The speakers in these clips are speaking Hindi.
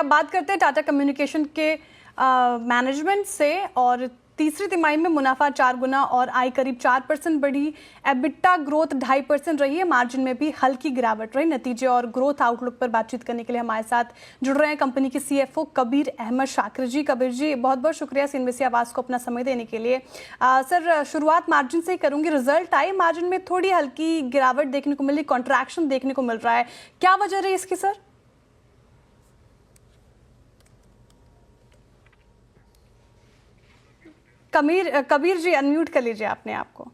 अब बात करते हैं टाटा कम्युनिकेशन के मैनेजमेंट से। और तीसरी तिमाही में मुनाफा 4 गुना और आय करीब 4% बढ़ी। एबिटा ग्रोथ 2.5% रही है। मार्जिन में भी हल्की गिरावट रही। नतीजे और ग्रोथ आउटलुक पर बातचीत करने के लिए हमारे साथ जुड़ रहे हैं कंपनी के सीएफओ कबीर अहमद शाकिर जी। कबीर जी, बहुत बहुत शुक्रिया सीएनबीसी आवाज़ को अपना समय देने के लिए। सर, शुरुआत मार्जिन से ही करूंगी। रिजल्ट आए, मार्जिन में थोड़ी हल्की गिरावट देखने को मिली, कॉन्ट्रैक्शन देखने को मिल रहा है, क्या वजह रही इसकी सर? कबीर जी, अनम्यूट कर लीजिए आपने आपको।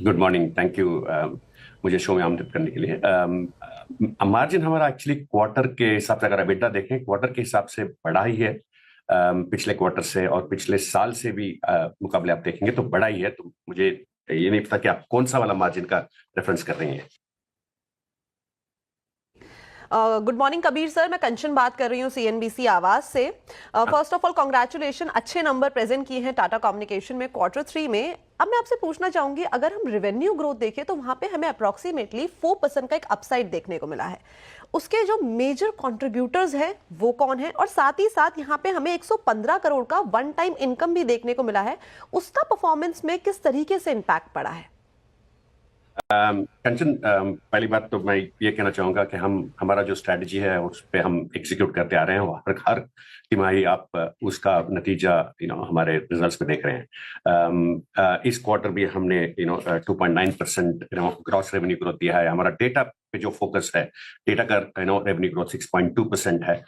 गुड मॉर्निंग, थैंक यू मुझे शो में आमंत्रित करने के लिए। मार्जिन हमारा एक्चुअली क्वार्टर के हिसाब से, अगर एबिटा देखें क्वार्टर के हिसाब से बढ़ा ही है पिछले क्वार्टर से, और पिछले साल से भी मुकाबले आप देखेंगे तो बढ़ा ही है। तो मुझे ये नहीं पता कि आप कौन सा वाला मार्जिन का रेफरेंस कर रही हैं। गुड मॉर्निंग कबीर सर, मैं कंचन बात कर रही हूँ सीएनबीसी आवाज से। फर्स्ट ऑफ ऑल कॉन्ग्रेचुलेशन, अच्छे नंबर प्रेजेंट किए हैं टाटा कम्युनिकेशन में Q3 में। अब मैं आपसे पूछना चाहूंगी, अगर हम रेवेन्यू ग्रोथ देखें तो वहां पे हमें अप्रोक्सीमेटली 4% का एक अपसाइड देखने को मिला है। उसके जो मेजर कंट्रीब्यूटर्स हैं वो कौन है, और साथ ही साथ यहाँ पे हमें 115 करोड़ का वन टाइम इनकम भी देखने को मिला है, उसका परफॉर्मेंस में किस तरीके से इम्पैक्ट पड़ा है? कंचन, पहली बात तो मैं ये कहना चाहूंगा कि हमारा जो स्ट्रेटजी है उस पे हम एग्जीक्यूट करते आ रहे हैं। हर तिमाही आप उसका नतीजा हमारे रिजल्ट्स में देख रहे हैं। इस क्वार्टर भी हमने 2.9% ग्रॉस रेवेन्यू ग्रोथ दिया है। हमारा डेटा पे जो फोकस है, डेटा का रेवेन्यू ग्रोथ 6.2% है।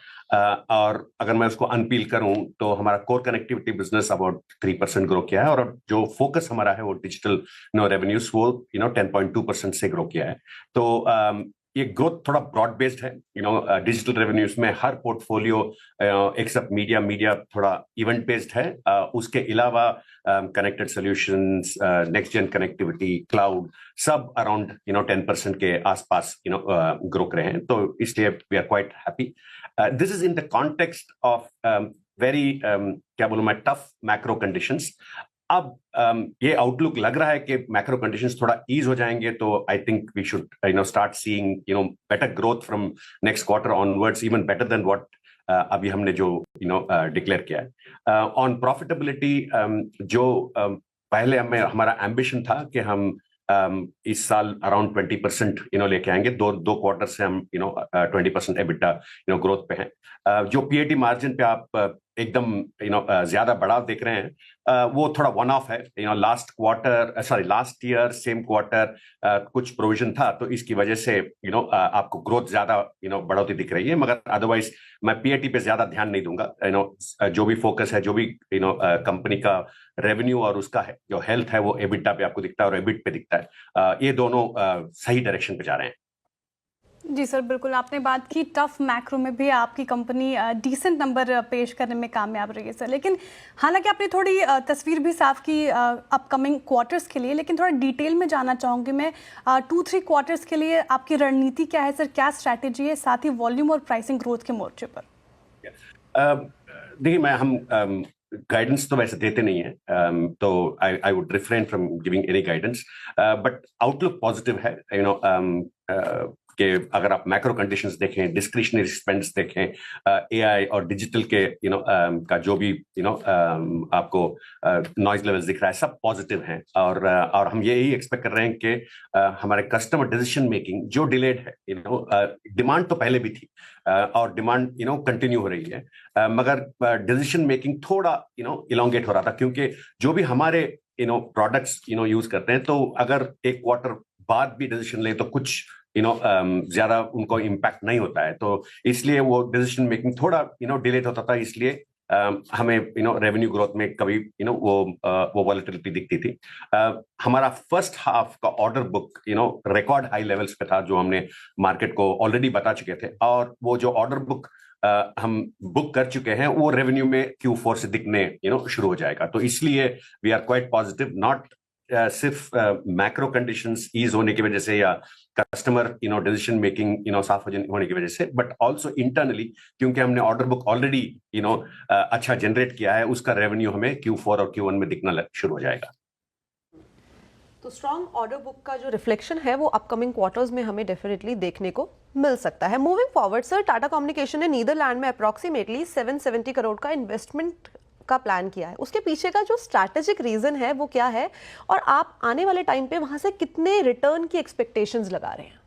और अगर मैं उसको अनपील करूं तो हमारा core connectivity business about 3% grow किया है, और जो फोकस हमारा है वो डिजिटल रेवेन्यूज वो 10.2% से ग्रो किया है। तो ये ग्रोथ थोड़ा ब्रॉड बेस्ड है। डिजिटल रेवेन्यूज में हर पोर्टफोलियो एक्सेप्ट मीडिया थोड़ा इवेंट बेस्ड है। उसके अलावा connected solutions, next gen connectivity, cloud, सब अराउंड 10% के आसपास ग्रो कर रहे हैं। तो इसलिए we are quite happy. This is in the context of very क्या बोलूं मैं, टफ मैक्रो कंडीशंस। अब ये आउटलुक लग रहा है कि मैक्रो कंडीशंस थोड़ा ईज हो जाएंगे, तो I think we should start seeing better growth from next quarter onwards, even better than what अभी हमने जो डिक्लेयर किया है। ऑन प्रॉफिटेबिलिटी, जो पहले हमारा एम्बिशन था कि हम इस साल अराउंड 20% लेके आएंगे। दो क्वार्टर से हम 20% एबिटा ग्रोथ पे हैं। जो पीएटी मार्जिन पे आप एकदम ज्यादा बढ़ाव देख रहे हैं, वो थोड़ा वन ऑफ है। लास्ट ईयर सेम क्वार्टर कुछ प्रोविजन था, तो इसकी वजह से आपको ग्रोथ ज्यादा बढ़ोतरी दिख रही है। मगर अदरवाइज मैं पीएटी पे ज्यादा ध्यान नहीं दूंगा। जो भी फोकस है, जो भी कंपनी का रेवेन्यू और उसका है जो हेल्थ है, वो एबिटा पे आपको दिखता है और एबिट पे दिखता है। ये दोनों सही डायरेक्शन पे जा रहे हैं। जी सर, बिल्कुल आपने बात की टफ मैक्रो में भी आपकी कंपनी डिसेंट नंबर पेश करने में कामयाब रही है सर। लेकिन हालांकि आपने थोड़ी तस्वीर भी साफ की अपकमिंग क्वार्टर्स के लिए, लेकिन थोड़ा डिटेल में जानना चाहूँगी मैं 2-3 क्वार्टर्स के लिए आपकी रणनीति क्या है सर, क्या स्ट्रैटेजी है, साथ ही वॉल्यूम और प्राइसिंग ग्रोथ के मोर्चे पर? देखिए, हम गाइडेंस तो वैसे देते नहीं है, तो I would refrain from giving any guidance, but outlook positive है। कि अगर आप मैक्रो कंडीशंस देखें, डिस्क्रिशनरी स्पेंड्स देखें, एआई और डिजिटल के का जो भी आपको नॉइज लेवल्स दिख रहा है, सब पॉजिटिव हैं। और हम यही एक्सपेक्ट कर रहे हैं कि हमारे कस्टमर डिसीजन मेकिंग जो डिलेड है, डिमांड तो पहले भी थी और डिमांड कंटिन्यू हो रही है, मगर डिसीजन मेकिंग थोड़ा इलोंगेट हो रहा था, क्योंकि जो भी हमारे प्रोडक्ट्स यूज करते हैं, तो अगर एक क्वार्टर बाद भी डिसीजन लें तो कुछ ज्यादा उनको इम्पैक्ट नहीं होता है। तो इसलिए वो डिसीजन मेकिंग थोड़ा डिलेट होता था। इसलिए हमें रेवेन्यू ग्रोथ में कभी वो वॉलेटिलिटी दिखती थी। हमारा फर्स्ट हाफ का order book record high levels पे था, जो हमने मार्केट को ऑलरेडी बता चुके थे, और वो जो ऑर्डर बुक हम बुक कर चुके हैं वो रेवेन्यू में Q4 से दिखने शुरू हो जाएगा। तो इसलिए we are quite positive, not सिर्फ मैक्रो कंडीशंस ईज होने की वजह से या कस्टमर डिसीजन मेकिंग साफ होने की वजह से, बट ऑल्सो इंटरनली, क्योंकि हमने ऑर्डर बुक ऑलरेडी अच्छा जनरेट किया है, उसका रेवेन्यू हमें Q4 और Q1 में दिखना शुरू हो जाएगा। तो स्ट्रॉन्ग ऑर्डर बुक का जो रिफ्लेक्शन है वो अपकमिंग क्वार्टर्स में हमें डेफिनेटली देखने को मिल सकता है। Moving forward sir, Tata communication ने नीदरलैंड में अप्रॉक्सीमेटली 770 करोड़ का इन्वेस्टमेंट का प्लान किया है। उसके पीछे का जो स्ट्रैटेजिक रीजन है वो क्या है, और आप आने वाले टाइम पे वहां से कितने रिटर्न की एक्सपेक्टेशंस लगा रहे हैं?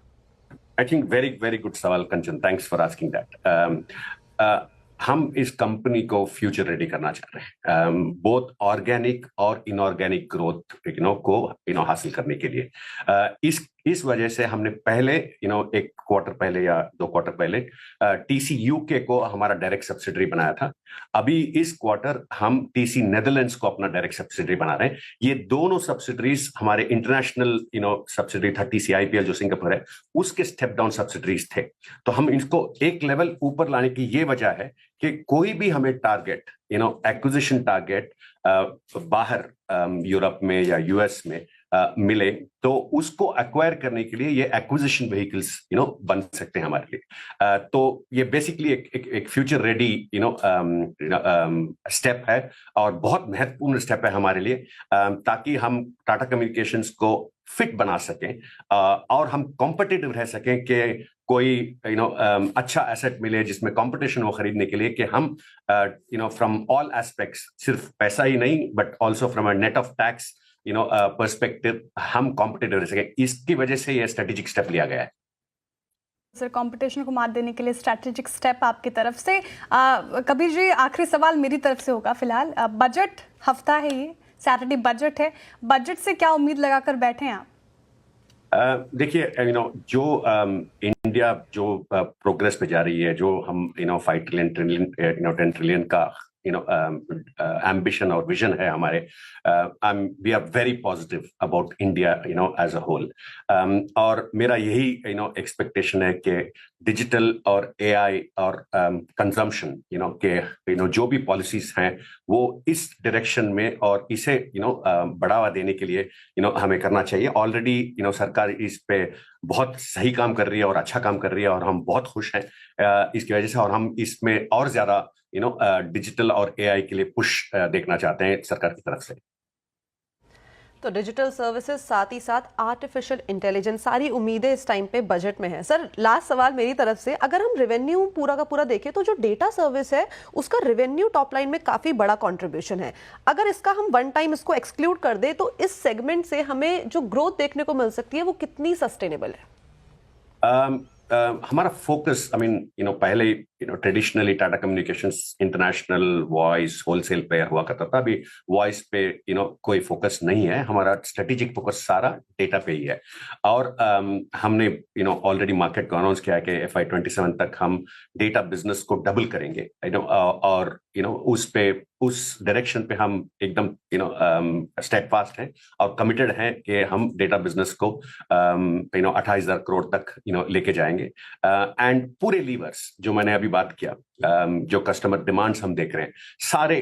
I think very very good सवाल कंचन, थैंक्स फॉर आस्किंग दैट। हम इस कंपनी को फ्यूचर रेडी करना चाह रहे हैं, बोथ ऑर्गेनिक और इनऑर्गेनिक ग्रोथ को हासिल करने के लिए। इस वजह से हमने पहले एक क्वार्टर पहले या 2 क्वार्टर पहले टीसी यूके को हमारा डायरेक्ट सब्सिडरी बनाया था। अभी इस क्वार्टर हम टीसी नेदरलैंड्स को अपना डायरेक्ट सब्सिडरी बना रहे हैं। ये दोनों सब्सिडरीज हमारे इंटरनेशनल सब्सिडरी था टीसी आईपीएल जो सिंगापुर है, उसके स्टेप डाउन सब्सिडरीज थे। तो हम इसको एक लेवल ऊपर लाने की ये वजह है कि कोई भी हमें टारगेट एक्विजिशन टारगेट बाहर यूरोप में या यूएस में मिले तो उसको एक्वायर करने के लिए ये एक्विजिशन व्हीकल्स बन सकते हैं हमारे लिए। तो ये बेसिकली एक फ्यूचर रेडी स्टेप है और बहुत महत्वपूर्ण स्टेप है हमारे लिए, ताकि हम टाटा कम्युनिकेशंस को फिट बना सकें और हम कॉम्पिटिटिव रह सकें कि कोई अच्छा एसेट मिले जिसमें कंपटीशन हो खरीदने के लिए, कि हम फ्रॉम ऑल एस्पेक्ट्स, सिर्फ पैसा ही नहीं but also from a net of tax perspective हम कॉम्पिटिटिव रह सकें। इसकी वजह से ये स्ट्रेटेजिक स्टेप लिया गया है। सर, कंपटीशन को मात देने के लिए स्ट्रैटेजिक स्टेप आपकी तरफ से। कबीर जी, आखिरी सवाल मेरी तरफ से होगा फिलहाल। बजट हफ्ता है, ये सैटरडे बजट है, बजट से क्या उम्मीद लगाकर बैठे हैं आप? देखिए, जो इंडिया जो प्रोग्रेस पे जा रही है, जो हम 5 ट्रिलियन 10 ट्रिलियन का एम्बिशन और विजन है हमारे, we are very positive about India as a whole. और मेरा यही एक्सपेक्टेशन है कि डिजिटल और एआई और कंजम्पशन के जो भी पॉलिसीज हैं वो इस डायरेक्शन में और इसे बढ़ावा देने के लिए हमें करना चाहिए। ऑलरेडी सरकार इस पे बहुत सही काम कर रही है और अच्छा काम कर रही है और हम बहुत खुश हैं इसकी वजह से, और हम इसमें और ज्यादा डिजिटल और एआई के लिए पुश देखना चाहते हैं सरकार की तरफ से। तो डिजिटल सर्विसेज, साथ ही साथ आर्टिफिशियल इंटेलिजेंस, सारी उम्मीदें इस टाइम पे बजट में है। सर, लास्ट सवाल मेरी तरफ से, अगर हम रेवेन्यू पूरा का पूरा देखें तो जो डेटा सर्विस है उसका रेवेन्यू टॉप लाइन में काफी बड़ा कंट्रीब्यूशन है। अगर इसका हम वन टाइम इसको एक्सक्लूड कर दे तो इस सेगमेंट से हमें जो ग्रोथ देखने को मिल सकती है वो कितनी सस्टेनेबल है? हमारा फोकस, पहले traditionally Tata communications international voice wholesale player हुआ करता था। अभी वॉइस पे कोई फोकस नहीं है। हमारा स्ट्रेटेजिक फोकस सारा डेटा पे ही है। और हमने ऑलरेडी मार्केट को अनाउंस किया है कि FY 27 तक हम डेटा बिजनेस को डबल करेंगे। और उस डायरेक्शन पे हम एकदम स्टेडफास्ट हैं और कमिटेड हैं कि हम डेटा बिजनेस को 28,000 करोड़ तक लेके जाएंगे। एंड पूरे लीवर्स जो मैंने अभी बात किया, जो कस्टमर डिमांड्स हम देख रहे हैं, सारे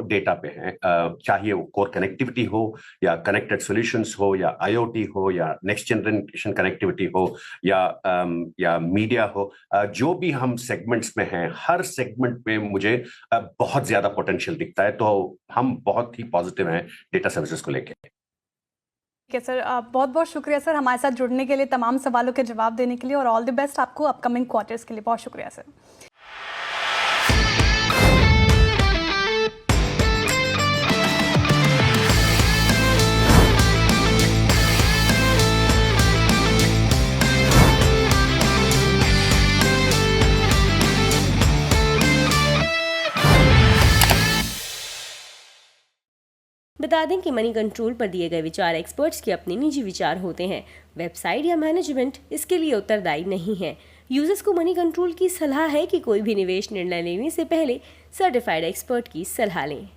डेटा पे हैं। चाहे वो कोर कनेक्टिविटी हो या कनेक्टेड सॉल्यूशंस हो या IoT हो या नेक्स्ट जनरेशन कनेक्टिविटी हो या मीडिया हो, जो भी हम सेगमेंट्स में हैं, हर सेगमेंट में मुझे बहुत ज्यादा पोटेंशियल दिखता है। तो हम बहुत ही पॉजिटिव हैं डेटा सर्विसेज को लेकर। ठीक है सर, बहुत बहुत शुक्रिया सर हमारे साथ जुड़ने के लिए, तमाम सवालों के जवाब देने के लिए, और ऑल द बेस्ट आपको अपकमिंग क्वार्टर्स के लिए। बहुत शुक्रिया सर। बता दें कि मनी कंट्रोल पर दिए गए विचार एक्सपर्ट्स के अपने निजी विचार होते हैं। वेबसाइट या मैनेजमेंट इसके लिए उत्तरदायी नहीं है। यूजर्स को मनी कंट्रोल की सलाह है कि कोई भी निवेश निर्णय लेने से पहले सर्टिफाइड एक्सपर्ट की सलाह लें।